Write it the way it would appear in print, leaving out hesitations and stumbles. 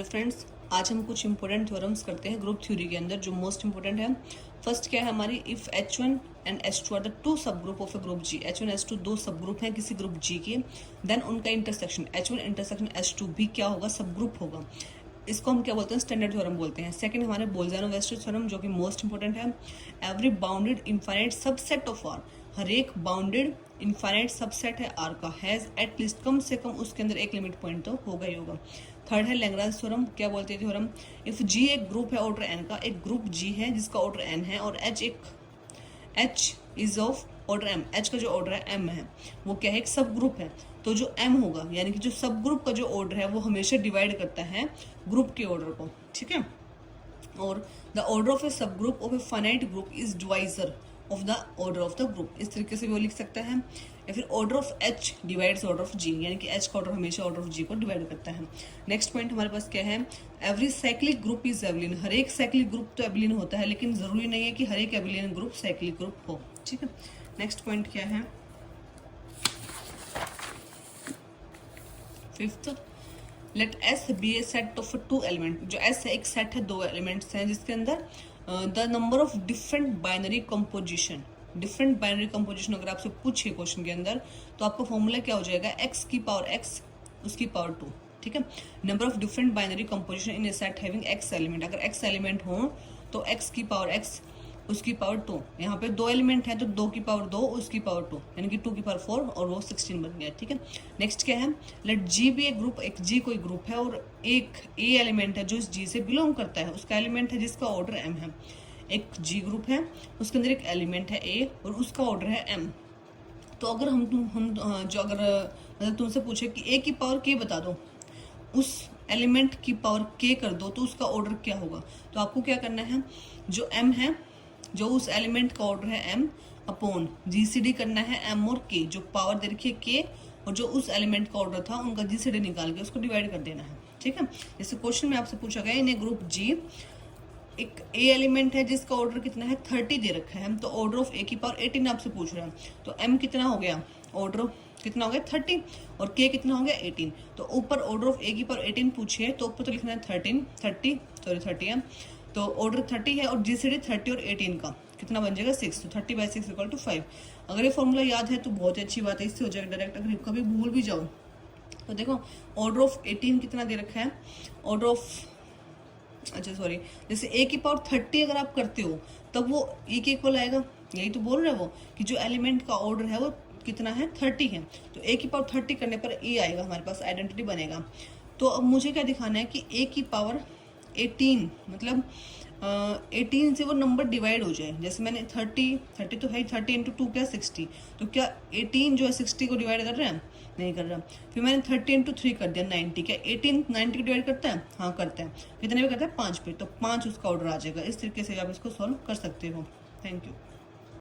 Friends, आज हम कुछ इंपॉर्टेंट थ्योरम्स करते हैं ग्रुप थ्योरी के अंदर जो मोस्ट इंपॉर्टेंट है। फर्स्ट क्या है हमारी, if H1 and H2 are the two sub group of a group G। H1 H2 दो सब ग्रुप हैं किसी ग्रुप G के, देन उनका इंटरसेक्शन H1 इंटरसेक्शन H2 भी क्या होगा, सब ग्रुप होगा। इसको हम क्या बोलते हैं, स्टैंडर्ड थ्योरम बोलते हैं। सेकंड हमारे बोल्जानो-वेस्टर थ्योरम जो कि मोस्ट इंपॉर्टेंट है। Every bounded infinite subset of R, हर एक बाउंडेड इनफाइनाइट सबसेट है आर का, हैज एट लीस्ट कम से कम उसके अंदर एक लिमिट पॉइंट तो होगा ही होगा। थर्ड है लैग्रांज थ्योरम। क्या बोलते हैं थ्योरम, इफ जी एक ग्रुप है ऑर्डर एन का, एक ग्रुप जी है जिसका ऑर्डर एन है और H is of order M, H का जो ऑर्डर है एम है, वो क्या है, एक सब ग्रुप है। तो जो एम होगा यानी कि जो सब ग्रुप का जो ऑर्डर है वो हमेशा डिवाइड करता है ग्रुप के ऑर्डर को, ठीक है। और द ऑर्डर ऑफ ए सब group of a finite group is divisor of the order of the group, इस तरीके से भी वो लिख सकता है। या फिर order of H divides order of G, यानी कि एच का ऑर्डर हमेशा ऑर्डर ऑफ जी को डिवाइड करता है। नेक्स्ट पॉइंट हमारे पास क्या है, every cyclic group is abelian. हर एक साइक्लिक ग्रुप तो एबिलियन होता है, लेकिन जरूरी नहीं है कि हर एक एबिलियन ग्रुप साइक्लिक ग्रुप हो, ठीक है। नेक्स्ट पॉइंट क्या है, fifth, let S be a set of two element. जो एस है एक सेट है, दो एलिमेंट्स हैं जिसके अंदर the number of different binary composition, different binary composition अगर आपसे पूछे क्वेश्चन के अंदर तो आपका फॉर्मूला क्या हो जाएगा, एक्स की पावर एक्स उसकी पावर 2, ठीक है। Number of different binary composition in A set having x element, अगर एक्स एलिमेंट हो तो एक्स की पावर एक्स उसकी पावर 2। यहाँ पे दो एलिमेंट है तो 2 की पावर 2 उसकी पावर 2, यानी कि 2 की पावर 4 और वो 16 बन गया, ठीक है। नेक्स्ट क्या है, लेट जी भी एक ग्रुप, एक जी कोई ग्रुप है और एक ए एलिमेंट है जो इस जी से बिलोंग करता है, उसका एलिमेंट है जिसका ऑर्डर एम है। एक जी ग्रुप है, उसके अंदर एक एलिमेंट है ए और उसका ऑर्डर है एम। तो अगर हम जो अगर मतलब तुमसे पूछे कि ए की पावर के बता दो, उस एलिमेंट की पावर के कर दो तो उसका ऑर्डर क्या होगा, तो आपको क्या करना है, जो एम है, जो उस एलिमेंट का ऑर्डर है एम अपॉन जीसीडी करना है एम और के, जो पावर दे रखी है के और जो उस एलिमेंट का ऑर्डर था उनका जीसीडी निकाल के उसको डिवाइड कर देना है, ठीक है। जैसे क्वेश्चन में आपसे पूछा गया इन ए ग्रुप जी, एक ए एलिमेंट है जिसका ऑर्डर कितना है 30 दे रखा है, तो ऑर्डर ऑफ ए की पावर 18 आपसे पूछ रहे हैं, तो एम कितना हो गया, ऑर्डर कितना हो गया 30 और के कितना हो गया 18। तो ऊपर ऑर्डर ऑफ ए की पावर 18 पूछिए तो ऊपर तो लिखना है 30 है, तो ऑर्डर 30 है और जीसीडी 30 और 18 का कितना बन जाएगा 6, तो 30/6 इक्वल टू 5। अगर ये फॉर्मूला याद है तो बहुत ही अच्छी बात है, इससे हो जाएगा डायरेक्ट। अगर कभी भूल भी जाओ तो देखो ऑर्डर ऑफ 18 कितना दे रखा है, ऑर्डर ऑफ अच्छा सॉरी, जैसे ए की पावर 30 अगर आप करते हो तब वो ई के इक्वल आएगा, यही तो बोल रहे हैं वो कि जो एलिमेंट का ऑर्डर है वो कितना है 30 है, तो ए की पावर 30 करने पर ए आएगा, हमारे पास आइडेंटिटी बनेगा। तो अब मुझे क्या दिखाना है कि ए की पावर 18 मतलब 18 से वो नंबर डिवाइड हो जाए। जैसे मैंने 30 तो है 30 इंटू 2 क्या 60, तो क्या 18 जो है 60 को डिवाइड कर रहे हैं, नहीं कर रहा। फिर मैंने 30 इंटू 3 कर दिया 90, क्या 18 90 को डिवाइड करता है, हाँ करता है। कितने पे करता है 5 पे, तो 5 उसका ऑर्डर आ जाएगा। इस तरीके से आप इसको सॉल्व कर सकते हो। Thank you.